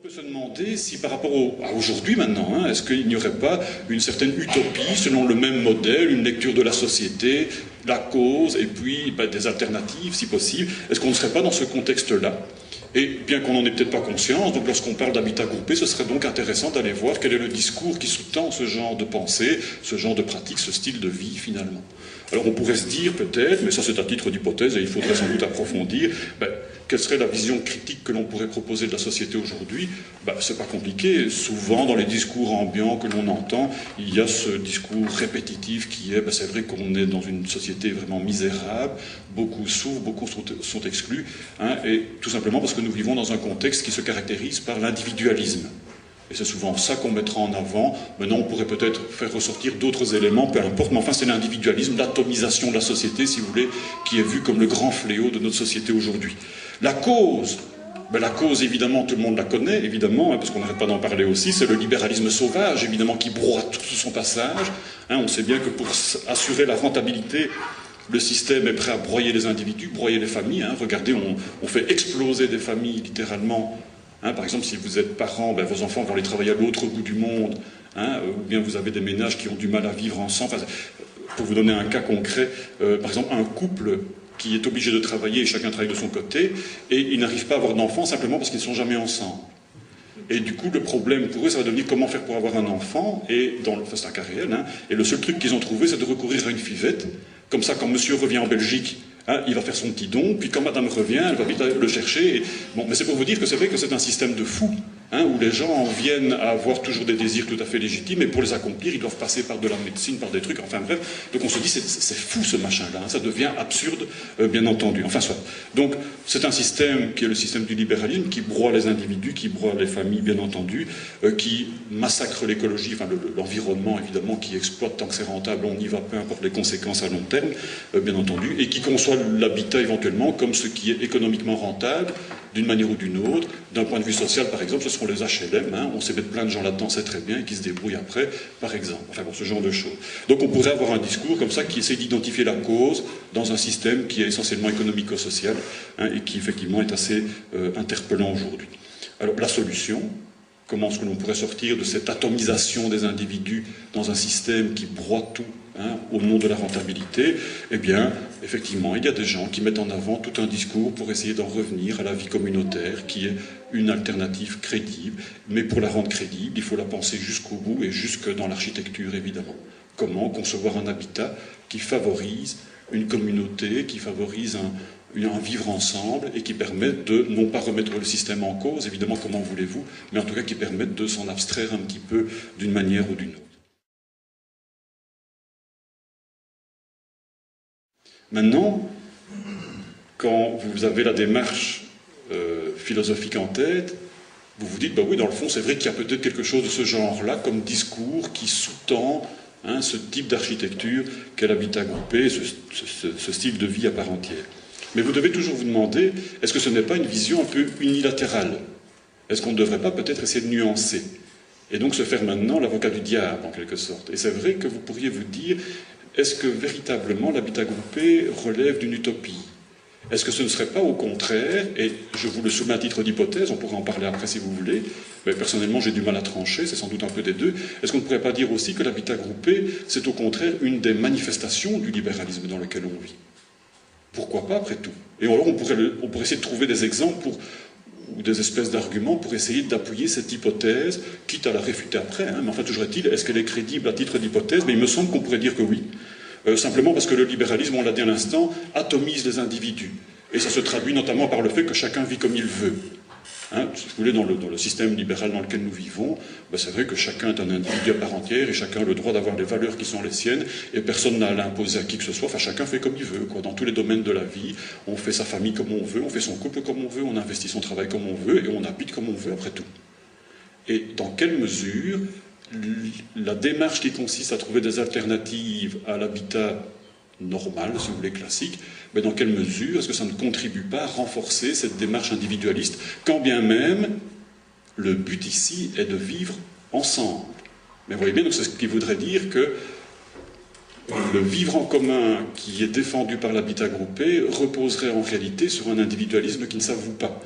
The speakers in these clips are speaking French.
On peut se demander si par rapport à aujourd'hui maintenant, est-ce qu'il n'y aurait pas une certaine utopie selon le même modèle, une lecture de la société, la cause et puis des alternatives si possible. Est-ce qu'on ne serait pas dans ce contexte-là? Et bien qu'on n'en ait peut-être pas conscience, donc lorsqu'on parle d'habitat groupé, ce serait donc intéressant d'aller voir quel est le discours qui sous-tend ce genre de pensée, ce genre de pratique, ce style de vie finalement. Alors on pourrait se dire peut-être, mais ça c'est à titre d'hypothèse et il faudrait sans doute approfondir, quelle serait la vision critique que l'on pourrait proposer de la société aujourd'hui? C'est pas compliqué. Souvent dans les discours ambiants que l'on entend, il y a ce discours répétitif qui est, c'est vrai qu'on est dans une société vraiment misérable, beaucoup souffrent, beaucoup sont exclus, et tout simplement parce que nous vivons dans un contexte qui se caractérise par l'individualisme. Et c'est souvent ça qu'on mettra en avant. Maintenant, on pourrait peut-être faire ressortir d'autres éléments, peu importe, mais enfin c'est l'individualisme, l'atomisation de la société, si vous voulez, qui est vu comme le grand fléau de notre société aujourd'hui. La cause, évidemment, tout le monde la connaît, évidemment, parce qu'on n'arrête pas d'en parler aussi, c'est le libéralisme sauvage, évidemment, qui broie tout son passage. On sait bien que pour assurer la rentabilité, le système est prêt à broyer les individus, broyer les familles. Regardez, on fait exploser des familles, littéralement. Par exemple, si vous êtes parent, vos enfants vont aller travailler à l'autre bout du monde, ou bien vous avez des ménages qui ont du mal à vivre ensemble. Pour vous donner un cas concret, par exemple, un couple qui est obligé de travailler et chacun travaille de son côté, et ils n'arrivent pas à avoir d'enfants simplement parce qu'ils ne sont jamais ensemble. Et du coup, le problème pour eux, ça va devenir comment faire pour avoir un enfant, et c'est un cas réel, et le seul truc qu'ils ont trouvé, c'est de recourir à une fivette. Comme ça, quand monsieur revient en Belgique, il va faire son petit don, puis quand madame revient, elle va vite le chercher. Mais c'est pour vous dire que c'est vrai que c'est un système de fou, où les gens viennent à avoir toujours des désirs tout à fait légitimes, et pour les accomplir, ils doivent passer par de la médecine, par des trucs, enfin bref. Donc on se dit, c'est fou ce machin-là, ça devient absurde, bien entendu. Enfin soit. Donc c'est un système qui est le système du libéralisme, qui broie les individus, qui broie les familles, bien entendu, qui massacre l'écologie, l'environnement évidemment, qui exploite tant que c'est rentable, on y va, peu importe les conséquences à long terme, bien entendu, et qui conçoit l'habitat éventuellement comme ce qui est économiquement rentable, d'une manière ou d'une autre. D'un point de vue social, par exemple, ce seront les HLM, on sait mettre plein de gens là-dedans, c'est très bien, et qui se débrouillent après, par exemple. Enfin bon, ce genre de choses. Donc on pourrait avoir un discours comme ça qui essaie d'identifier la cause dans un système qui est essentiellement économico-social, et qui effectivement est assez interpellant aujourd'hui. Alors la solution, comment est-ce que l'on pourrait sortir de cette atomisation des individus dans un système qui broie tout au nom de la rentabilité? Eh bien, effectivement, il y a des gens qui mettent en avant tout un discours pour essayer d'en revenir à la vie communautaire, qui est une alternative crédible. Mais pour la rendre crédible, il faut la penser jusqu'au bout et jusque dans l'architecture, évidemment. Comment concevoir un habitat qui favorise une communauté, qui favorise un vivre ensemble et qui permettent de, non pas remettre le système en cause, évidemment, comment voulez-vous, mais en tout cas qui permettent de s'en abstraire un petit peu d'une manière ou d'une autre. Maintenant, quand vous avez la démarche philosophique en tête, vous vous dites, oui, dans le fond, c'est vrai qu'il y a peut-être quelque chose de ce genre-là comme discours qui sous-tend ce type d'architecture qu'est l'habitat groupé, ce style de vie à part entière. Mais vous devez toujours vous demander, est-ce que ce n'est pas une vision un peu unilatérale? Est-ce qu'on ne devrait pas peut-être essayer de nuancer? Et donc se faire maintenant l'avocat du diable, en quelque sorte. Et c'est vrai que vous pourriez vous dire, est-ce que véritablement l'habitat groupé relève d'une utopie? Est-ce que ce ne serait pas au contraire, et je vous le soumets à titre d'hypothèse, on pourra en parler après si vous voulez, mais personnellement j'ai du mal à trancher, c'est sans doute un peu des deux, est-ce qu'on ne pourrait pas dire aussi que l'habitat groupé, c'est au contraire une des manifestations du libéralisme dans lequel on vit? Pourquoi pas, après tout? Et alors on pourrait essayer de trouver des exemples ou des espèces d'arguments pour essayer d'appuyer cette hypothèse, quitte à la réfuter après, mais enfin toujours est-il, est-ce qu'elle est crédible à titre d'hypothèse? Mais il me semble qu'on pourrait dire que oui. Simplement parce que le libéralisme, on l'a dit à l'instant, atomise les individus. Et ça se traduit notamment par le fait que chacun vit comme il veut. Si vous voulez, dans le système libéral dans lequel nous vivons, c'est vrai que chacun est un individu à part entière et chacun a le droit d'avoir les valeurs qui sont les siennes et personne n'a à l'imposer à qui que ce soit. Enfin, chacun fait comme il veut, dans tous les domaines de la vie. On fait sa famille comme on veut, on fait son couple comme on veut, on investit son travail comme on veut et on habite comme on veut après tout. Et dans quelle mesure la démarche qui consiste à trouver des alternatives à l'habitat normal, si vous voulez, classique, mais dans quelle mesure est-ce que ça ne contribue pas à renforcer cette démarche individualiste, quand bien même le but ici est de vivre ensemble. Mais vous voyez bien, donc c'est ce qui voudrait dire que le vivre en commun qui est défendu par l'habitat groupé reposerait en réalité sur un individualisme qui ne s'avoue pas.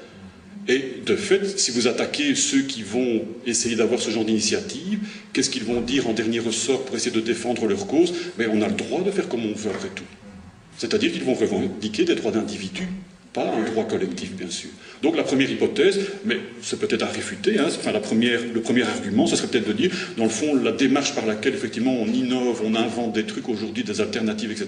Et de fait, si vous attaquez ceux qui vont essayer d'avoir ce genre d'initiative, qu'est-ce qu'ils vont dire en dernier ressort pour essayer de défendre leur cause? Mais on a le droit de faire comme on veut après tout. C'est-à-dire qu'ils vont revendiquer des droits d'individus, pas un droit collectif, bien sûr. Donc la première hypothèse, mais c'est peut-être à réfuter, hein, enfin, le premier argument, ce serait peut-être de dire, dans le fond, la démarche par laquelle effectivement on innove, on invente des trucs aujourd'hui, des alternatives, etc.,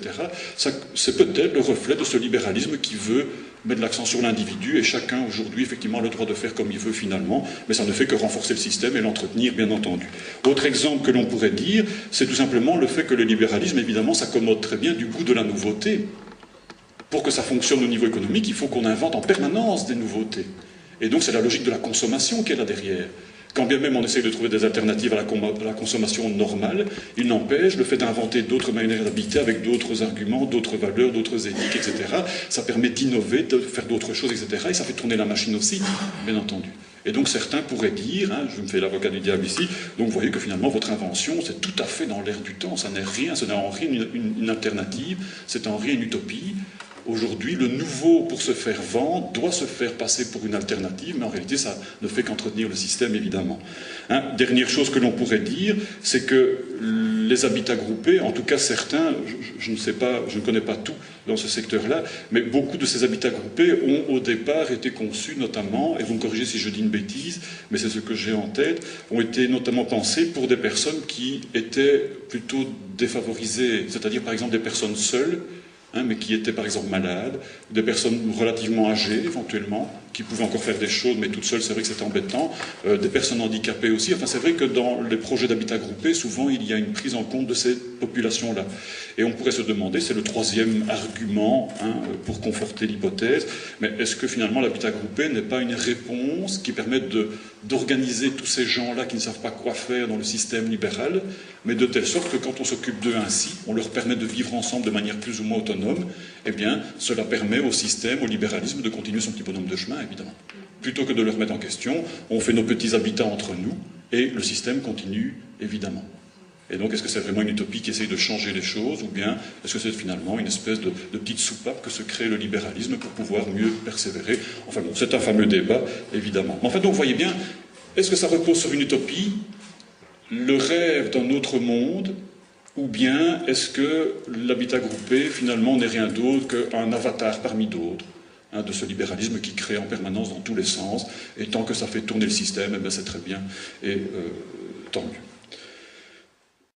c'est peut-être le reflet de ce libéralisme qui veut mettre l'accent sur l'individu, et chacun aujourd'hui effectivement a le droit de faire comme il veut finalement, mais ça ne fait que renforcer le système et l'entretenir, bien entendu. Autre exemple que l'on pourrait dire, c'est tout simplement le fait que le libéralisme, évidemment, s'accommode très bien du goût de la nouveauté. Pour que ça fonctionne au niveau économique, il faut qu'on invente en permanence des nouveautés. Et donc c'est la logique de la consommation qui est là derrière. Quand bien même on essaye de trouver des alternatives à la consommation normale, il n'empêche, le fait d'inventer d'autres manières d'habiter avec d'autres arguments, d'autres valeurs, d'autres éthiques, etc., ça permet d'innover, de faire d'autres choses, etc., et ça fait tourner la machine aussi, bien entendu. Et donc certains pourraient dire, hein, je me fais l'avocat du diable ici, donc vous voyez que finalement votre invention, c'est tout à fait dans l'air du temps, ça n'est rien, ce n'est en rien une alternative, c'est en rien une utopie. Aujourd'hui, le nouveau, pour se faire vendre, doit se faire passer pour une alternative, mais en réalité, ça ne fait qu'entretenir le système, évidemment. Hein, dernière chose que l'on pourrait dire, c'est que les habitats groupés, en tout cas certains, je ne sais pas, je ne connais pas tout dans ce secteur-là, mais beaucoup de ces habitats groupés ont au départ été conçus notamment, et vous me corrigez si je dis une bêtise, mais c'est ce que j'ai en tête, ont été notamment pensés pour des personnes qui étaient plutôt défavorisées, c'est-à-dire par exemple des personnes seules, hein, mais qui étaient par exemple malades, des personnes relativement âgées éventuellement, qui pouvaient encore faire des choses, mais toutes seules, c'est vrai que c'était embêtant, des personnes handicapées aussi. Enfin, c'est vrai que dans les projets d'habitat groupé, souvent il y a une prise en compte de ces populations-là. Et on pourrait se demander, c'est le troisième argument, hein, pour conforter l'hypothèse, mais est-ce que finalement l'habitat groupé n'est pas une réponse qui permette d'organiser tous ces gens-là qui ne savent pas quoi faire dans le système libéral, mais de telle sorte que quand on s'occupe d'eux ainsi, on leur permet de vivre ensemble de manière plus ou moins autonome, eh bien, cela permet au système, au libéralisme, de continuer son petit bonhomme de chemin, évidemment. Plutôt que de le remettre en question, on fait nos petits habitats entre nous, et le système continue, évidemment. Et donc, est-ce que c'est vraiment une utopie qui essaye de changer les choses, ou bien est-ce que c'est finalement une espèce de petite soupape que se crée le libéralisme pour pouvoir mieux persévérer? Enfin bon, c'est un fameux débat, évidemment. Mais en fait, donc, vous voyez bien, est-ce que ça repose sur une utopie, le rêve d'un autre monde, ou bien est-ce que l'habitat groupé, finalement, n'est rien d'autre qu'un avatar parmi d'autres, hein, de ce libéralisme qui crée en permanence dans tous les sens, et tant que ça fait tourner le système, eh bien c'est très bien, et tant mieux.